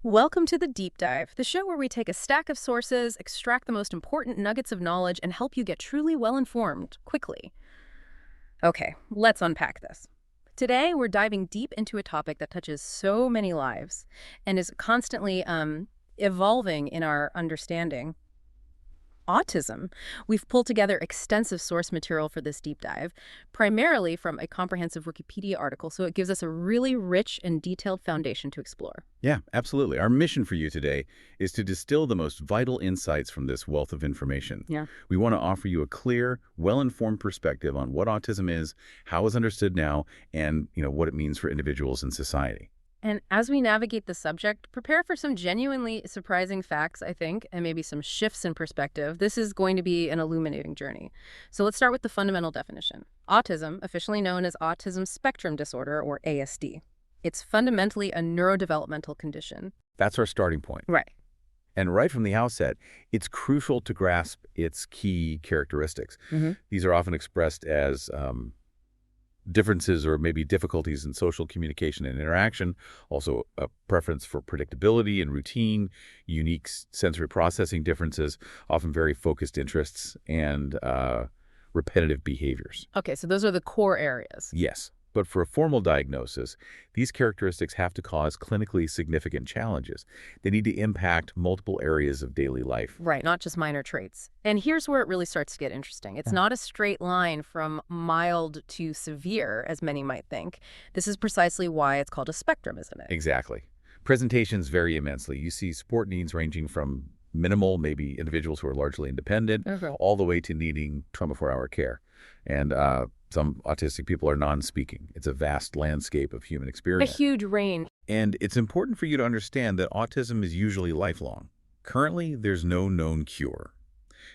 Welcome to the Deep Dive, the show where we take a stack of sources, extract the most important nuggets of knowledge, and help you get truly well-informed quickly. Okay, let's unpack this. Today, we're diving deep into a topic that touches so many lives and is constantly evolving in our understanding. Autism. We've pulled together extensive source material for this deep dive, primarily from a comprehensive Wikipedia article, so it gives us a really rich and detailed foundation to explore. Yeah, absolutely. Our mission for you today is to distill the most vital insights from this wealth of information. Yeah. We want to offer you a clear, well-informed perspective on what autism is, how it's understood now, and what it means for individuals and society. And as we navigate the subject, prepare for some genuinely surprising facts, I think, and maybe some shifts in perspective. This is going to be an illuminating journey. So let's start with the fundamental definition. Autism, officially known as autism spectrum disorder, or ASD. It's fundamentally a neurodevelopmental condition. That's our starting point. Right. And right from the outset, it's crucial to grasp its key characteristics. These are often expressed as differences or maybe difficulties in social communication and interaction, also a preference for predictability and routine, unique sensory processing differences, often very focused interests, and repetitive behaviors. Okay, so those are the core areas. Yes, but for a formal diagnosis, these characteristics have to cause clinically significant challenges. They need to impact multiple areas of daily life. Right, not just minor traits. And here's where it really starts to get interesting. It's Yeah. not a straight line from mild to severe, as many might think. This is precisely why it's called a spectrum, isn't it? Exactly. Presentations vary immensely. You see support needs ranging from minimal, maybe individuals who are largely independent, Okay. all the way to needing 24-hour care. And some autistic people are non-speaking. It's a vast landscape of human A experience. huge range. And it's important for you to understand that autism is usually lifelong. Currently, there's no known cure.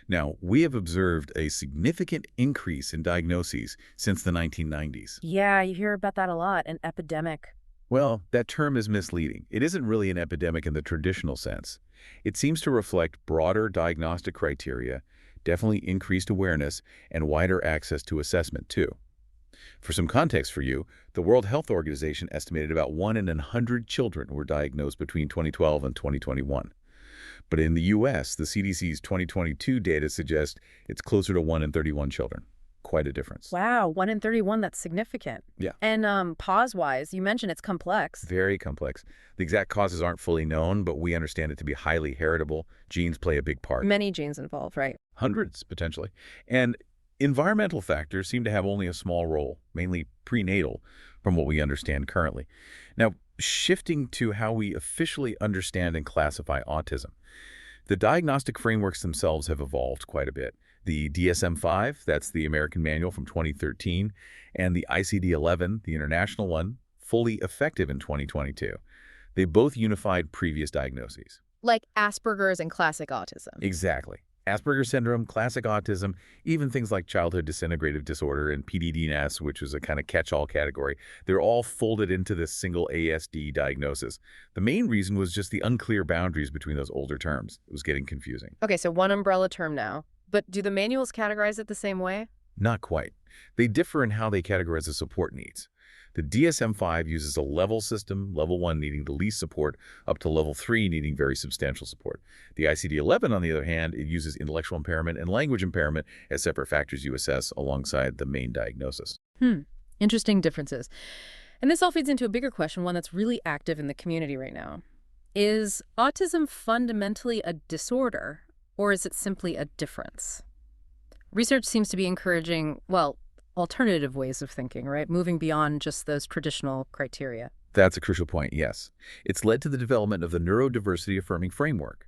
Now, we have observed a significant increase in diagnoses since the 1990s. Yeah, you hear about that a lot, an epidemic. Well, that term is misleading. It isn't really an epidemic in the traditional sense. It seems to reflect broader diagnostic criteria, definitely increased awareness, and wider access to assessment, too. For some context for you, the World Health Organization estimated about 1 in 100 children were diagnosed between 2012 and 2021. But in the U.S., the CDC's 2022 data suggests it's closer to 1 in 31 children. Quite a difference. Wow, 1 in 31, that's significant. Yeah. And pause-wise, you mentioned it's complex. Very complex. The exact causes aren't fully known, but we understand it to be highly heritable. Genes play a big part. Many genes involved, right? Hundreds, potentially. And environmental factors seem to have only a small role, mainly prenatal, from what we understand currently. Now, shifting to how we officially understand and classify autism. The diagnostic frameworks themselves have evolved quite a bit. The DSM-5, that's the American manual from 2013, and the ICD-11, the international one, fully effective in 2022. They both unified previous diagnoses. Like Asperger's and classic autism. Exactly. Asperger's syndrome, classic autism, even things like childhood disintegrative disorder and PDD-NS, which is a kind of catch-all category, they're all folded into this single ASD diagnosis. The main reason was just the unclear boundaries between those older terms. It was getting confusing. Okay, so one umbrella term now. But do the manuals categorize it the same way? Not quite. They differ in how they categorize the support needs. The DSM-5 uses a level system, level 1 needing the least support, up to level 3 needing very substantial support. The ICD-11, on the other hand, it uses intellectual impairment and language impairment as separate factors you assess alongside the main diagnosis. Interesting differences. And this all feeds into a bigger question, one that's really active in the community right now. Is autism fundamentally a disorder, or is it simply a difference? Research seems to be encouraging, well, alternative ways of thinking, right? Moving beyond just those traditional criteria. That's a crucial point, yes. It's led to the development of the neurodiversity affirming framework.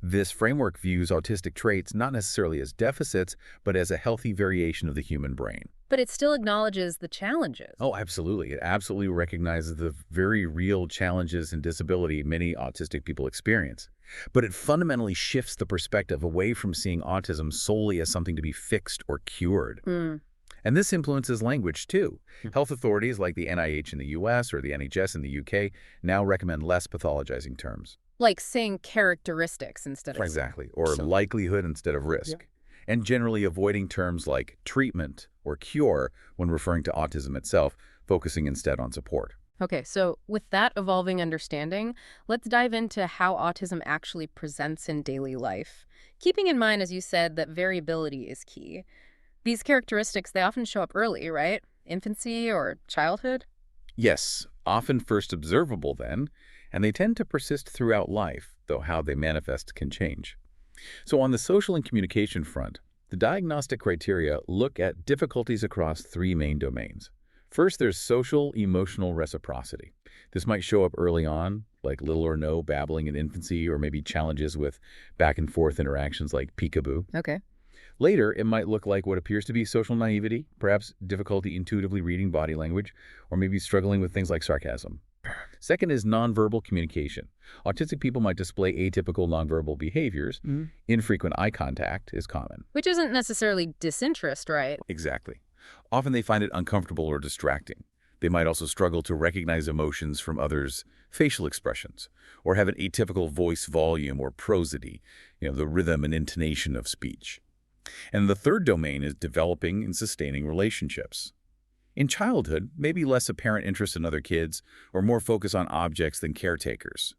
This framework views autistic traits not necessarily as deficits, but as a healthy variation of the human brain. But it still acknowledges the challenges. Oh, absolutely. It absolutely recognizes the very real challenges and disability many autistic people experience. But it fundamentally shifts the perspective away from seeing autism solely as something to be fixed or cured. And this influences language, too. Health authorities like the NIH in the U.S. or the NHS in the U.K. now recommend less pathologizing terms. Like saying characteristics instead of... Exactly, or So- likelihood instead of risk. And generally avoiding terms like treatment or cure when referring to autism itself, focusing instead on support. Okay, so with that evolving understanding, let's dive into how autism actually presents in daily life. Keeping in mind, as you said, that variability is key. These characteristics, they often show up early, right? Infancy or childhood? Yes, often first observable then, and they tend to persist throughout life, though how they manifest can change. So on the social and communication front, the diagnostic criteria look at difficulties across three main domains. First, there's social emotional reciprocity. This might show up early on, like little or no babbling in infancy, or maybe challenges with back and forth interactions like peekaboo. Okay. Later, it might look like what appears to be social naivety, perhaps difficulty intuitively reading body language, or maybe struggling with things like sarcasm. Second is nonverbal communication. Autistic people might display atypical nonverbal behaviors. Infrequent eye contact is common. Which isn't necessarily disinterest, right? Exactly. Often they find it uncomfortable or distracting. They might also struggle to recognize emotions from others' facial expressions, or have an atypical voice volume or prosody, the rhythm and intonation of speech. And the third domain is developing and sustaining relationships. In childhood, maybe less apparent interest in other kids or more focus on objects than caretakers.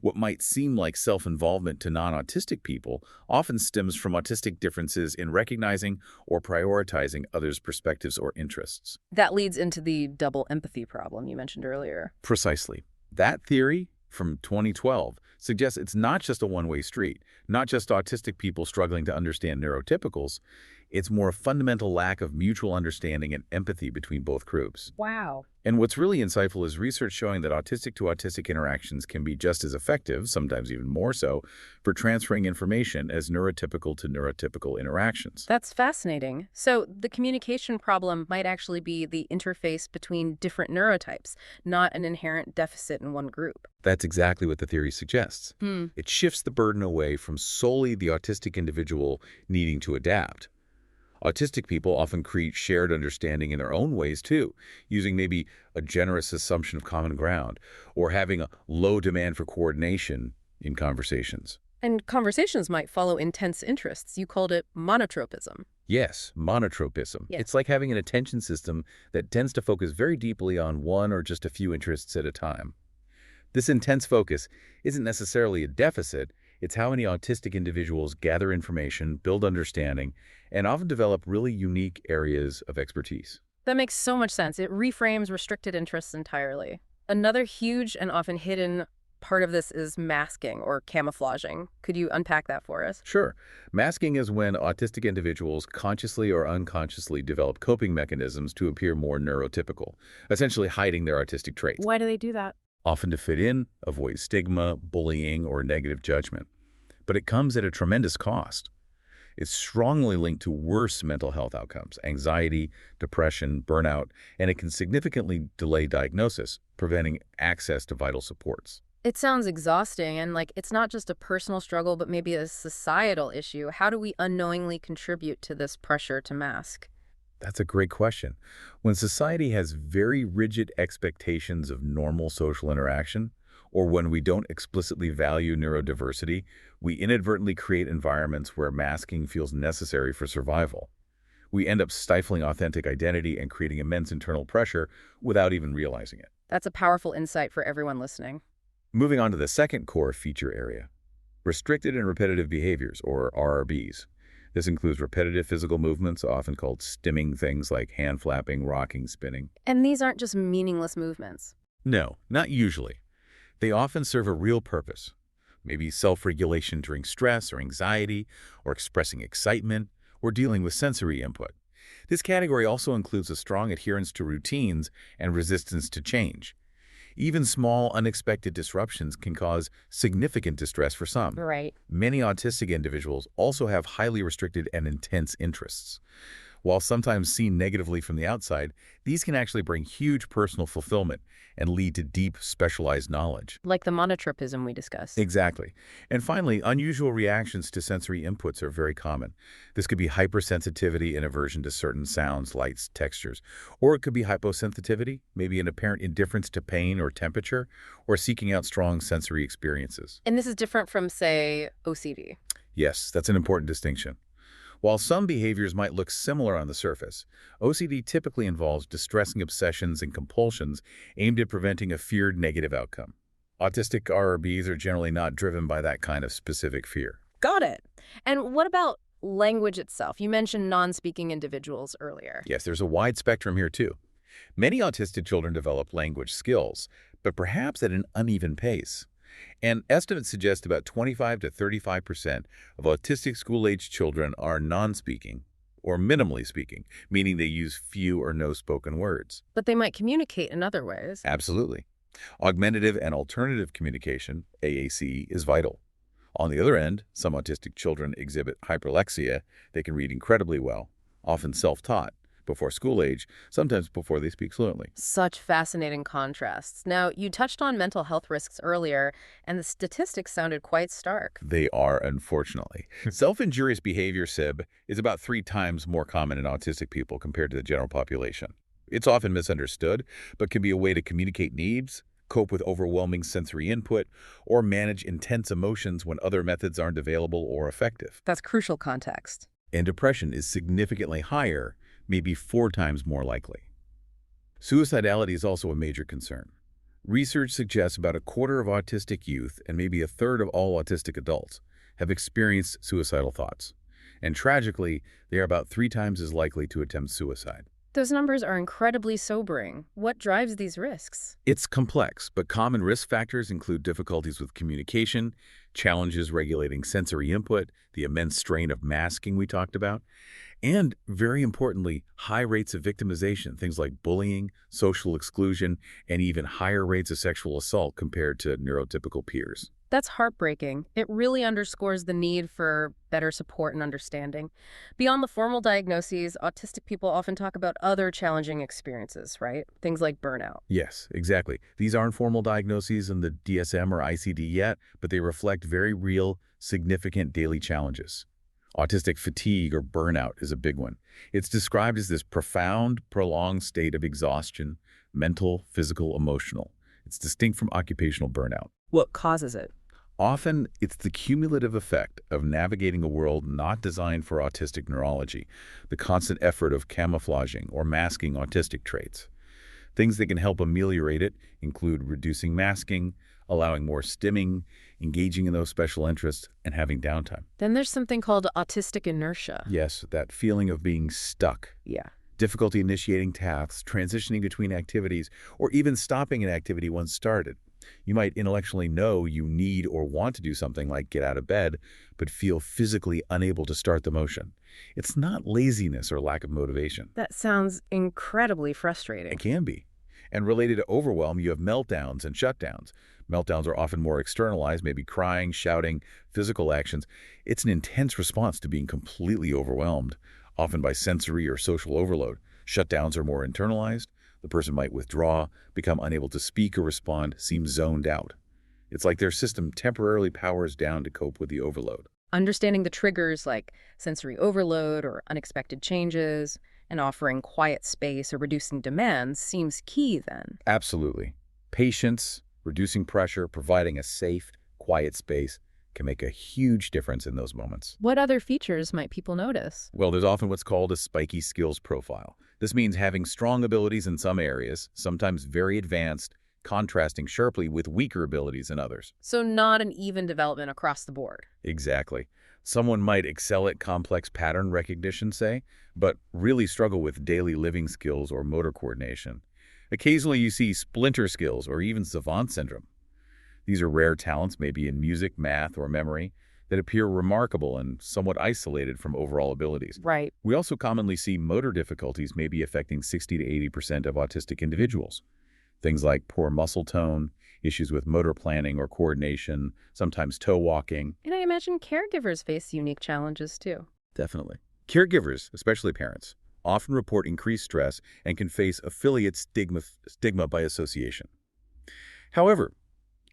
What might seem like self-involvement to non-autistic people often stems from autistic differences in recognizing or prioritizing others' perspectives or interests. That leads into the double empathy problem you mentioned earlier. Precisely. That theory from 2012 suggests it's not just a one-way street, not just autistic people struggling to understand neurotypicals. It's more a fundamental lack of mutual understanding and empathy between both groups. Wow. And what's really insightful is research showing that autistic-to-autistic interactions can be just as effective, sometimes even more so, for transferring information as neurotypical-to-neurotypical interactions. That's fascinating. So the communication problem might actually be the interface between different neurotypes, not an inherent deficit in one group. That's exactly what the theory suggests. It shifts the burden away from solely the autistic individual needing to adapt. Autistic people often create shared understanding in their own ways, too, using maybe a generous assumption of common ground or having a low demand for coordination in conversations. And conversations might follow intense interests. You called it monotropism. Yes, monotropism. Yeah. It's like having an attention system that tends to focus very deeply on one or just a few interests at a time. This intense focus isn't necessarily a deficit. It's how many autistic individuals gather information, build understanding, and often develop really unique areas of expertise. That makes so much sense. It reframes restricted interests entirely. Another huge and often hidden part of this is masking or camouflaging. Could you unpack that for us? Sure, masking is when autistic individuals consciously or unconsciously develop coping mechanisms to appear more neurotypical, essentially hiding their artistic traits. Why do they do that? Often to fit in, avoid stigma, bullying, or negative judgment. But it comes at a tremendous cost. It's strongly linked to worse mental health outcomes, anxiety, depression, burnout, and it can significantly delay diagnosis, preventing access to vital supports. It sounds exhausting, and like it's not just a personal struggle, but maybe a societal issue. How do we unknowingly contribute to this pressure to mask? That's a great question. When society has very rigid expectations of normal social interaction, or when we don't explicitly value neurodiversity, we inadvertently create environments where masking feels necessary for survival. We end up stifling authentic identity and creating immense internal pressure without even realizing it. That's a powerful insight for everyone listening. Moving on to the second core feature area, restricted and repetitive behaviors, or RRBs. This includes repetitive physical movements, often called stimming, things like hand flapping, rocking, spinning. And these aren't just meaningless movements. No, not usually. They often serve a real purpose, maybe self-regulation during stress or anxiety, or expressing excitement, or dealing with sensory input. This category also includes a strong adherence to routines and resistance to change. Even small, unexpected disruptions can cause significant distress for some. Right. Many autistic individuals also have highly restricted and intense interests. While sometimes seen negatively from the outside, these can actually bring huge personal fulfillment and lead to deep, specialized knowledge. Like the monotropism we discussed. Exactly. And finally, unusual reactions to sensory inputs are very common. This could be hypersensitivity and aversion to certain sounds, lights, textures. Or it could be hyposensitivity, maybe an apparent indifference to pain or temperature, or seeking out strong sensory experiences. And this is different from, say, OCD. Yes, that's an important distinction. While some behaviors might look similar on the surface, OCD typically involves distressing obsessions and compulsions aimed at preventing a feared negative outcome. Autistic RRBs are generally not driven by that kind of specific fear. Got it. And what about language itself? You mentioned non-speaking individuals earlier. Yes, there's a wide spectrum here too. Many autistic children develop language skills, but perhaps at an uneven pace. And estimates suggest about 25 to 35% of autistic school-aged children are non-speaking or minimally speaking, meaning they use few or no spoken words. But they might communicate in other ways. Absolutely. Augmentative and alternative communication, AAC, is vital. On the other end, some autistic children exhibit hyperlexia. They can read incredibly well, often self-taught, before school age, sometimes before they speak fluently. Such fascinating contrasts. Now, you touched on mental health risks earlier, and the statistics sounded quite stark. They are, unfortunately. Self-injurious behavior, SIB, is about 3 times more common in autistic people compared to the general population. It's often misunderstood, but can be a way to communicate needs, cope with overwhelming sensory input, or manage intense emotions when other methods aren't available or effective. That's crucial context. And depression is significantly higher, maybe 4 times more likely. Suicidality is also a major concern. Research suggests about a quarter of autistic youth and maybe a third of all autistic adults have experienced suicidal thoughts. And tragically, they are about 3 times as likely to attempt suicide. Those numbers are incredibly sobering. What drives these risks? It's complex, but common risk factors include difficulties with communication, challenges regulating sensory input, the immense strain of masking we talked about, and, very importantly, high rates of victimization, things like bullying, social exclusion, and even higher rates of sexual assault compared to neurotypical peers. That's heartbreaking. It really underscores the need for better support and understanding. Beyond the formal diagnoses, autistic people often talk about other challenging experiences, right? Things like burnout. Yes, exactly. These aren't formal diagnoses in the DSM or ICD yet, but they reflect very real, significant daily challenges. Autistic fatigue or burnout is a big one. It's described as this profound, prolonged state of exhaustion, mental, physical, emotional. It's distinct from occupational burnout. What causes it? Often, it's the cumulative effect of navigating a world not designed for autistic neurology, the constant effort of camouflaging or masking autistic traits. Things that can help ameliorate it include reducing masking, allowing more stimming, engaging in those special interests, and having downtime. Then there's something called autistic inertia. Yes, that feeling of being stuck. Yeah. Difficulty initiating tasks, transitioning between activities, or even stopping an activity once started. You might intellectually know you need or want to do something like get out of bed, but feel physically unable to start the motion. It's not laziness or lack of motivation. That sounds incredibly frustrating. It can be. And related to overwhelm, you have meltdowns and shutdowns. Meltdowns are often more externalized, maybe crying, shouting, physical actions. It's an intense response to being completely overwhelmed, often by sensory or social overload. Shutdowns are more internalized. The person might withdraw, become unable to speak or respond, seem zoned out. It's like their system temporarily powers down to cope with the overload. Understanding the triggers like sensory overload or unexpected changes and offering quiet space or reducing demands seems key then. Absolutely. Patience, reducing pressure, providing a safe, quiet space can make a huge difference in those moments. What other features might people notice? Well, there's often what's called a spiky skills profile. This means having strong abilities in some areas, sometimes very advanced, contrasting sharply with weaker abilities in others. So not an even development across the board. Exactly. Someone might excel at complex pattern recognition, say, but really struggle with daily living skills or motor coordination. Occasionally you see splinter skills or even savant syndrome. These are rare talents, maybe in music, math, or memory, that appear remarkable and somewhat isolated from overall abilities. Right. We also commonly see motor difficulties maybe affecting 60 to 80% of autistic individuals. Things like poor muscle tone, issues with motor planning or coordination, sometimes toe walking. And I imagine caregivers face unique challenges too. Definitely. Caregivers, especially parents, often report increased stress and can face affiliate stigma by association. However,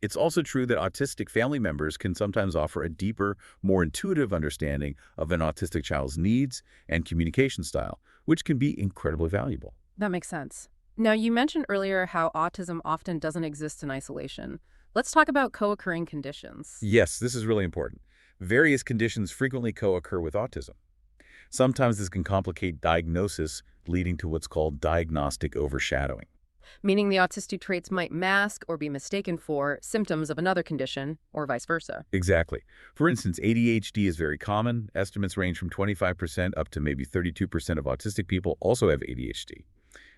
it's also true that autistic family members can sometimes offer a deeper, more intuitive understanding of an autistic child's needs and communication style, which can be incredibly valuable. That makes sense. Now, you mentioned earlier how autism often doesn't exist in isolation. Let's talk about co-occurring conditions. Yes, this is really important. Various conditions frequently co-occur with autism. Sometimes this can complicate diagnosis, leading to what's called diagnostic overshadowing. Meaning the autistic traits might mask or be mistaken for symptoms of another condition, or vice versa. Exactly. For instance, ADHD is very common. Estimates range from 25% up to maybe 32% of autistic people also have ADHD.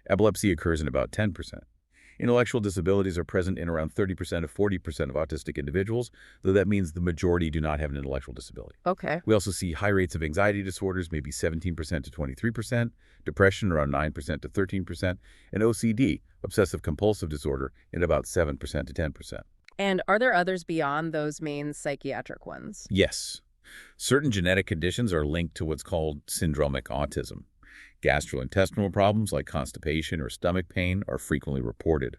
Epilepsy occurs in about 10%. Intellectual disabilities are present in around 30% to 40% of autistic individuals, though that means the majority do not have an intellectual disability. Okay. We also see high rates of anxiety disorders, maybe 17% to 23%, depression around 9% to 13%, and OCD, obsessive compulsive disorder, in about 7% to 10%. And are there others beyond those main psychiatric ones? Yes, certain genetic conditions are linked to what's called syndromic autism. Gastrointestinal problems like constipation or stomach pain are frequently reported.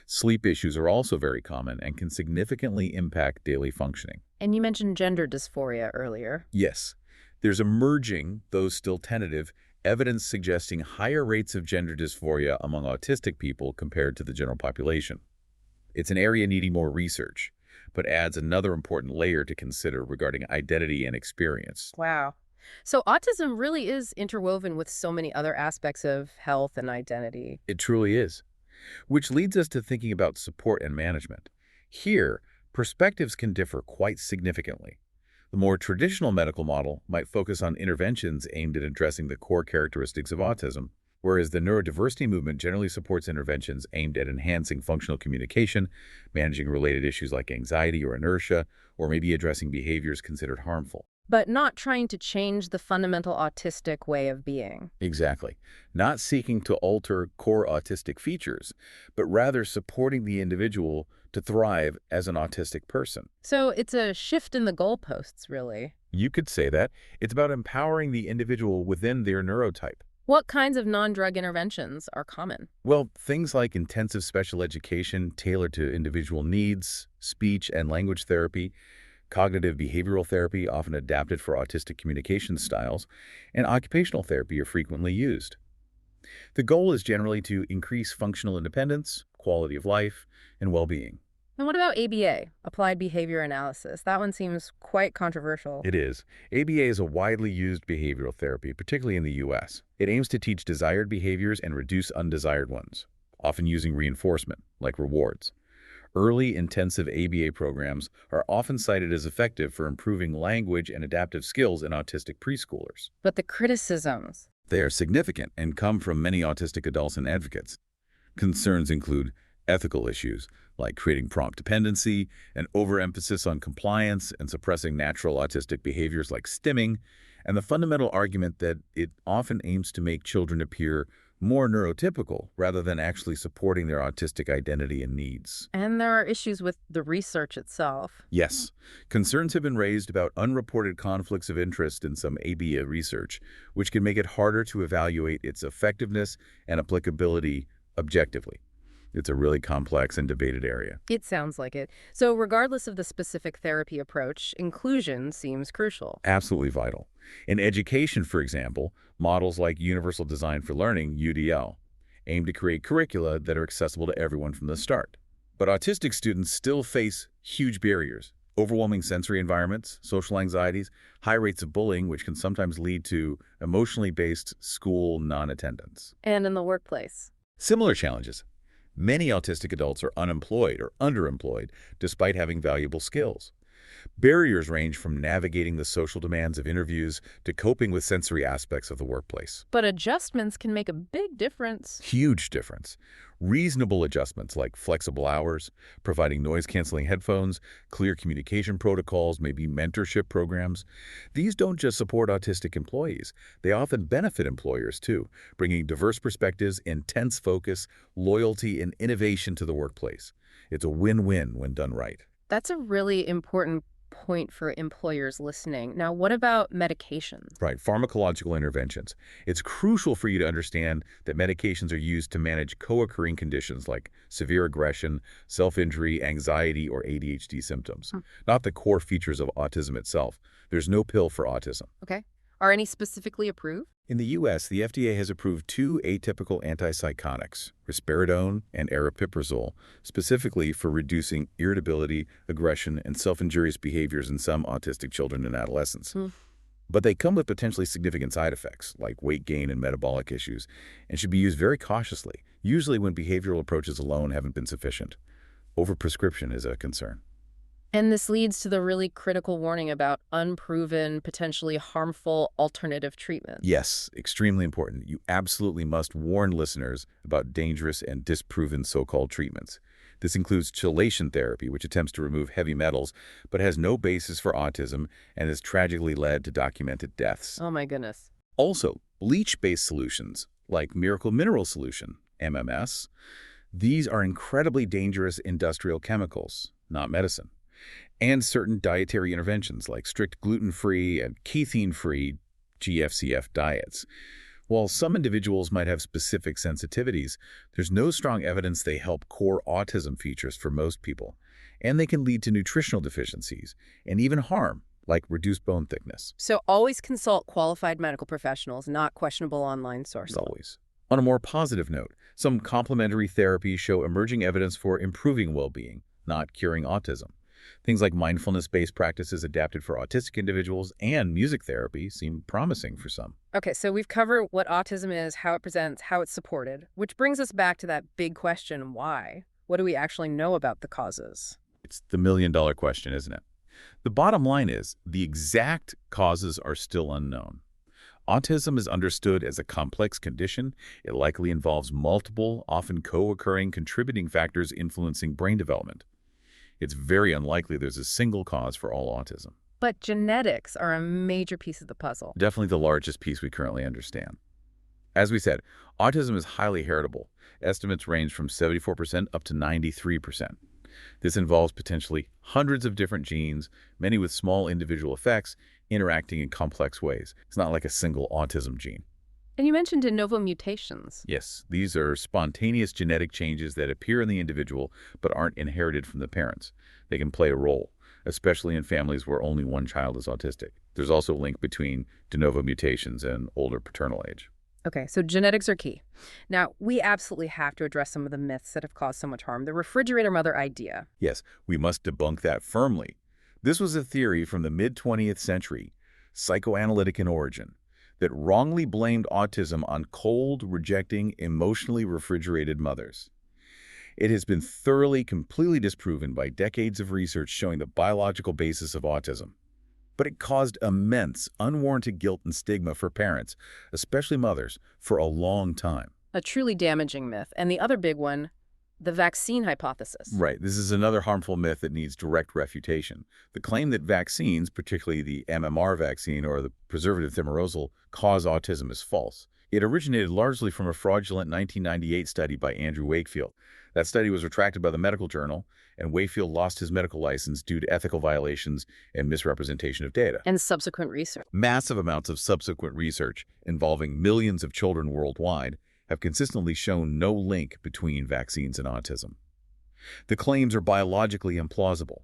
Sleep issues are also very common and can significantly impact daily functioning. And you mentioned gender dysphoria earlier. Yes, there's emerging, though still tentative, evidence suggesting higher rates of gender dysphoria among autistic people compared to the general population. It's an area needing more research, but adds another important layer to consider regarding identity and experience. Wow. So autism really is interwoven with so many other aspects of health and identity. It truly is. Which leads us to thinking about support and management. Here, perspectives can differ quite significantly. The more traditional medical model might focus on interventions aimed at addressing the core characteristics of autism, whereas the neurodiversity movement generally supports interventions aimed at enhancing functional communication, managing related issues like anxiety or inertia, or maybe addressing behaviors considered harmful. But not trying to change the fundamental autistic way of being. Exactly. Not seeking to alter core autistic features, but rather supporting the individual to thrive as an autistic person. So it's a shift in the goalposts, really. You could say that. It's about empowering the individual within their neurotype. What kinds of non-drug interventions are common? Well, things like intensive special education tailored to individual needs, speech and language therapy, cognitive behavioral therapy, often adapted for autistic communication styles, and occupational therapy are frequently used. The goal is generally to increase functional independence, quality of life, and well-being. And what about ABA, Applied Behavior Analysis? That one seems quite controversial. It is. ABA is a widely used behavioral therapy, particularly in the U.S. It aims to teach desired behaviors and reduce undesired ones, often using reinforcement, like rewards. Early intensive ABA programs are often cited as effective for improving language and adaptive skills in autistic preschoolers. But the criticisms. They are significant and come from many autistic adults and advocates. Concerns include ethical issues like creating prompt dependency, an overemphasis on compliance, and suppressing natural autistic behaviors like stimming, and the fundamental argument that it often aims to make children appear more neurotypical rather than actually supporting their autistic identity and needs. And there are issues with the research itself. Yes, concerns have been raised about unreported conflicts of interest in some ABA research, which can make it harder to evaluate its effectiveness and applicability objectively. It's a really complex and debated area. It sounds like it. So regardless of the specific therapy approach, inclusion seems crucial. Absolutely vital. In education, for example, models like Universal Design for Learning, UDL, aim to create curricula that are accessible to everyone from the start. But autistic students still face huge barriers: overwhelming sensory environments, social anxieties, high rates of bullying, which can sometimes lead to emotionally based school non-attendance. And in the workplace. Similar challenges. Many autistic adults are unemployed or underemployed despite having valuable skills. Barriers range from navigating the social demands of interviews to coping with sensory aspects of the workplace. But adjustments can make a big difference. Huge difference. Reasonable adjustments like flexible hours, providing noise-canceling headphones, clear communication protocols, maybe mentorship programs. These don't just support autistic employees. They often benefit employers, too, bringing diverse perspectives, intense focus, loyalty, and innovation to the workplace. It's a win-win when done right. That's a really important point for employers listening. Now, what about medications? Right, pharmacological interventions. It's crucial for you to understand that medications are used to manage co-occurring conditions like severe aggression, self-injury, anxiety, or ADHD symptoms, not the core features of autism itself. There's no pill for autism. Okay. Are any specifically approved? In the U.S., the FDA has approved 2 atypical antipsychotics, risperidone and aripiprazole, specifically for reducing irritability, aggression, and self-injurious behaviors in some autistic children and adolescents. But they come with potentially significant side effects, like weight gain and metabolic issues, and should be used very cautiously, usually when behavioral approaches alone haven't been sufficient. Overprescription is a concern. And this leads to the really critical warning about unproven, potentially harmful alternative treatments. Yes, extremely important. You absolutely must warn listeners about dangerous and disproven so-called treatments. This includes chelation therapy, which attempts to remove heavy metals, but has no basis for autism and has tragically led to documented deaths. Oh my goodness. Also, bleach-based solutions, like Miracle Mineral Solution, MMS, these are incredibly dangerous industrial chemicals, not medicine. And certain dietary interventions like strict gluten-free and casein-free GFCF diets. While some individuals might have specific sensitivities, there's no strong evidence they help core autism features for most people, and they can lead to nutritional deficiencies and even harm, like reduced bone thickness. So always consult qualified medical professionals, not questionable online sources. As always. On a more positive note, some complementary therapies show emerging evidence for improving well-being, not curing autism. Things like mindfulness-based practices adapted for autistic individuals and music therapy seem promising for some. Okay, so we've covered what autism is, how it presents, how it's supported, which brings us back to that big question, why? What do we actually know about the causes? It's the million-dollar question, isn't it? The bottom line is the exact causes are still unknown. Autism is understood as a complex condition. It likely involves multiple, often co-occurring contributing factors influencing brain development. It's very unlikely there's a single cause for all autism. But genetics are a major piece of the puzzle. Definitely the largest piece we currently understand. As we said, autism is highly heritable. Estimates range from 74% up to 93%. This involves potentially hundreds of different genes, many with small individual effects, interacting in complex ways. It's not like a single autism gene. And you mentioned de novo mutations. Yes, these are spontaneous genetic changes that appear in the individual but aren't inherited from the parents. They can play a role, especially in families where only one child is autistic. There's also a link between de novo mutations and older paternal age. Okay, so genetics are key. Now, we absolutely have to address some of the myths that have caused so much harm. The refrigerator mother idea. Yes, we must debunk that firmly. This was a theory from the mid-20th century, psychoanalytic in origin, that wrongly blamed autism on cold, rejecting, emotionally refrigerated mothers. It has been thoroughly, completely disproven by decades of research showing the biological basis of autism. But it caused immense, unwarranted guilt and stigma for parents, especially mothers, for a long time. A truly damaging myth. And the other big one, the vaccine hypothesis. Right. This is another harmful myth that needs direct refutation. The claim that vaccines, particularly the MMR vaccine or the preservative thimerosal, cause autism is false. It originated largely from a fraudulent 1998 study by Andrew Wakefield. That study was retracted by the medical journal, and Wakefield lost his medical license due to ethical violations and misrepresentation of data. And subsequent research. Massive amounts of subsequent research involving millions of children worldwide have consistently shown no link between vaccines and autism. The claims are biologically implausible,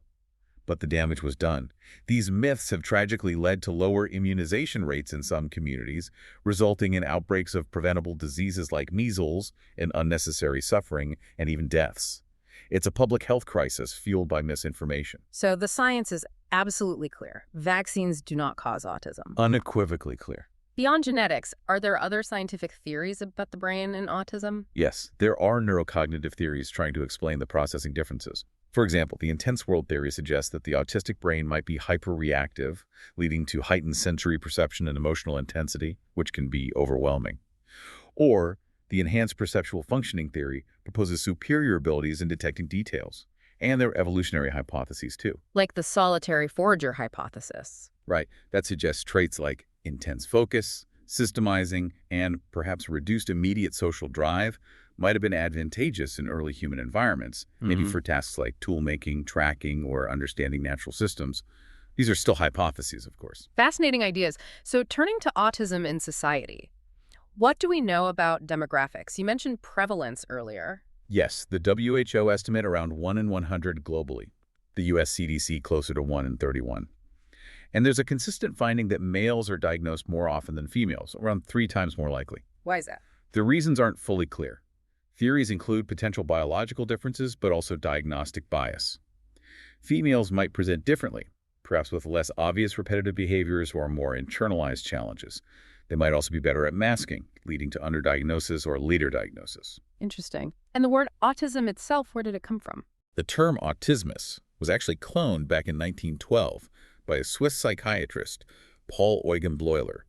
but the damage was done. These myths have tragically led to lower immunization rates in some communities, resulting in outbreaks of preventable diseases like measles and unnecessary suffering and even deaths. It's a public health crisis fueled by misinformation. So the science is absolutely clear. Vaccines do not cause autism. Unequivocally clear. Beyond genetics, are there other scientific theories about the brain and autism? Yes, there are neurocognitive theories trying to explain the processing differences. For example, the intense world theory suggests that the autistic brain might be hyperreactive, leading to heightened sensory perception and emotional intensity, which can be overwhelming. Or the enhanced perceptual functioning theory proposes superior abilities in detecting details. And there are evolutionary hypotheses, too. Like the solitary forager hypothesis. Right, that suggests traits like intense focus, systemizing, and perhaps reduced immediate social drive might have been advantageous in early human environments, maybe for tasks like tool-making, tracking, or understanding natural systems. These are still hypotheses, of course. Fascinating ideas. So turning to autism in society, what do we know about demographics? You mentioned prevalence earlier. Yes, the WHO estimate around 1 in 100 globally. The US CDC closer to 1 in 31. And there's a consistent finding that males are diagnosed more often than females, around 3 times more likely. Why is that? The reasons aren't fully clear. Theories include potential biological differences, but also diagnostic bias. Females might present differently, perhaps with less obvious repetitive behaviors or more internalized challenges. They might also be better at masking, leading to underdiagnosis or later diagnosis. Interesting. And the word autism itself, where did it come from? The term autismus was actually cloned back in 1912 by a Swiss psychiatrist, Paul Eugen Bleuler.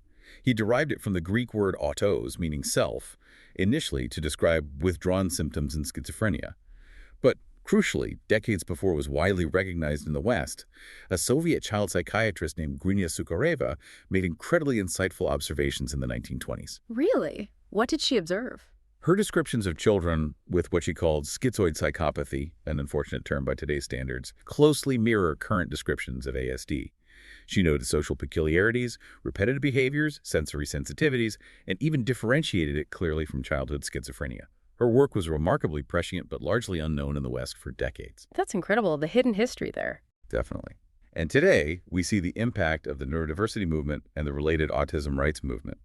He derived it from the Greek word autos, meaning self, initially to describe withdrawn symptoms in schizophrenia. But crucially, decades before it was widely recognized in the West, a Soviet child psychiatrist named Grinya Sukhareva made incredibly insightful observations in the 1920s. Really? What did she observe? Her descriptions of children with what she called schizoid psychopathy, an unfortunate term by today's standards, closely mirror current descriptions of ASD. She noted social peculiarities, repetitive behaviors, sensory sensitivities, and even differentiated it clearly from childhood schizophrenia. Her work was remarkably prescient but largely unknown in the West for decades. That's incredible, the hidden history there. Definitely. And today, we see the impact of the neurodiversity movement and the related autism rights movement.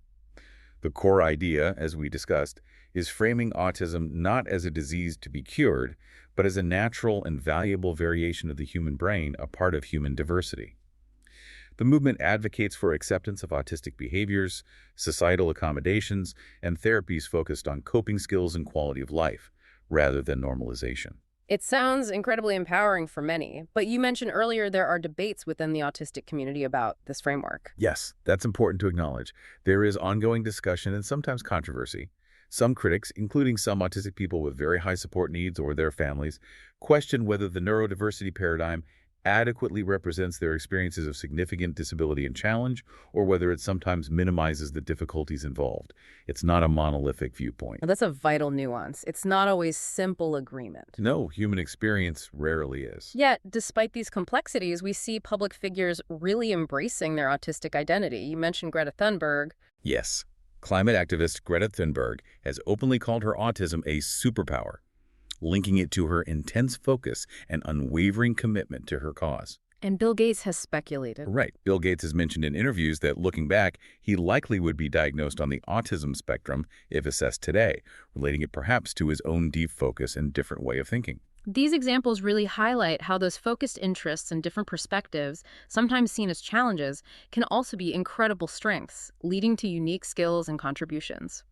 The core idea, as we discussed, is framing autism not as a disease to be cured, but as a natural and valuable variation of the human brain, a part of human diversity. The movement advocates for acceptance of autistic behaviors, societal accommodations, and therapies focused on coping skills and quality of life, rather than normalization. It sounds incredibly empowering for many, but you mentioned earlier there are debates within the autistic community about this framework. Yes, that's important to acknowledge. There is ongoing discussion and sometimes controversy. Some critics, including some autistic people with very high support needs or their families, question whether the neurodiversity paradigm adequately represents their experiences of significant disability and challenge, or whether it sometimes minimizes the difficulties involved. It's not a monolithic viewpoint. Now, that's a vital nuance. It's not always simple agreement. No, human experience rarely is. Yet, despite these complexities, we see public figures really embracing their autistic identity. You mentioned Greta Thunberg. Yes, climate activist Greta Thunberg has openly called her autism a superpower, linking it to her intense focus and unwavering commitment to her cause. And Bill Gates has speculated. Right. Bill Gates has mentioned in interviews that, looking back, he likely would be diagnosed on the autism spectrum if assessed today, relating it perhaps to his own deep focus and different way of thinking. These examples really highlight how those focused interests and different perspectives, sometimes seen as challenges, can also be incredible strengths, leading to unique skills and contributions.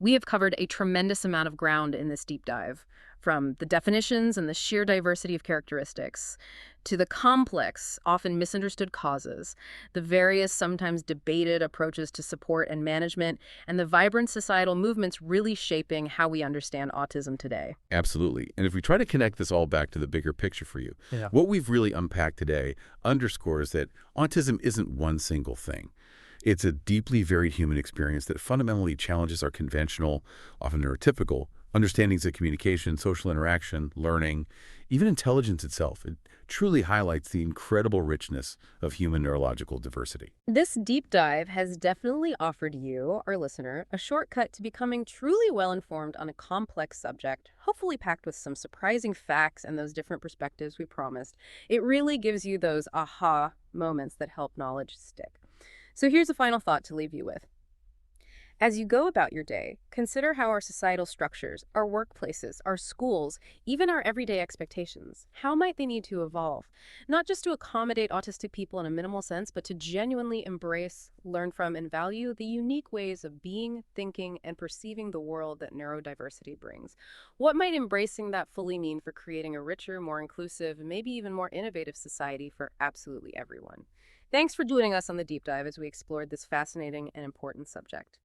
We have covered a tremendous amount of ground in this deep dive, from the definitions and the sheer diversity of characteristics, to the complex, often misunderstood causes, the various, sometimes debated approaches to support and management, and the vibrant societal movements really shaping how we understand autism today. Absolutely. And if we try to connect this all back to the bigger picture for you, what we've really unpacked today underscores that autism isn't one single thing. It's a deeply varied human experience that fundamentally challenges our conventional, often neurotypical, understandings of communication, social interaction, learning, even intelligence itself. It truly highlights the incredible richness of human neurological diversity. This deep dive has definitely offered you, our listener, a shortcut to becoming truly well-informed on a complex subject, hopefully packed with some surprising facts and those different perspectives we promised. It really gives you those aha moments that help knowledge stick. So here's a final thought to leave you with. As you go about your day, consider how our societal structures, our workplaces, our schools, even our everyday expectations, how might they need to evolve? Not just to accommodate autistic people in a minimal sense, but to genuinely embrace, learn from, and value the unique ways of being, thinking, and perceiving the world that neurodiversity brings. What might embracing that fully mean for creating a richer, more inclusive, and maybe even more innovative society for absolutely everyone? Thanks for joining us on the deep dive as we explored this fascinating and important subject.